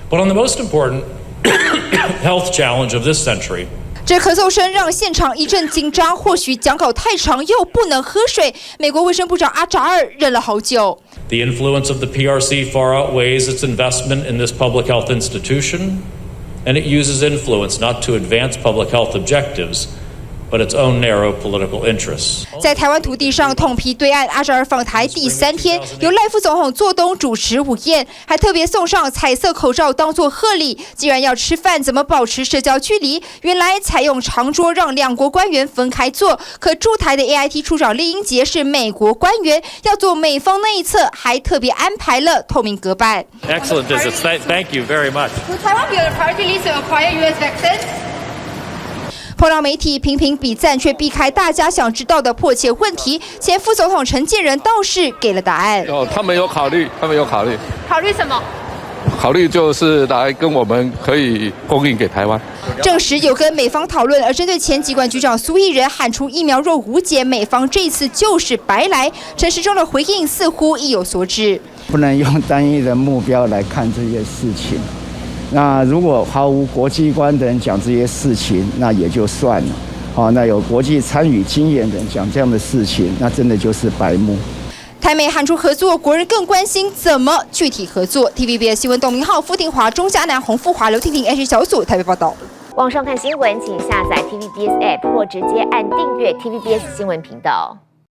But on the most important health challenge of this century, 这咳嗽声让现场一阵紧张，或许讲稿太长又不能喝水。美国卫生部长阿扎尔忍了好久。The influence of the PRC far outweighs its investment in this public health institution, and it uses influence not to advance public health objectives, but its own narrow political interests. 在台湾土地上痛批对岸，阿扎尔访台第3天，由赖副总统做东主持午宴，还特别送上彩色口罩当作贺礼。既然要吃饭，怎么保持社交距离？原来采用长桌让2国官员分开坐。可驻台的 AIT 处长厉英杰是美国官员，要坐美方那一侧，还特别安排了透明隔板。Excellent visits. Thank you very much. Will Taiwan be on a priority list to acquire U.S. vaccines? 碰到媒体频频比赞，却避开大家想知道的迫切问题。前副总统陈建仁倒是给了答案。他们有考虑。考虑什么？考虑就是来跟我们可以供应给台湾。证实有跟美方讨论，而针对前疾管局长苏益仁喊出疫苗若无解，美方这一次就是白来。陈时中的回应似乎意有所指，不能用单一的目标来看这些事情。那如果毫无国际观的人讲这些事情，那也就算了。好，那有国际参与经验的人讲这样的事情，那真的就是白目。台美喊出合作，国人更关心怎么具体合作。TVBS 新闻董明浩、傅廷华、钟嘉南、洪富华、刘婷婷 H 小组台北报道。网上看新闻，请下载 TVBS App 或直接按订阅 TVBS 新闻频道。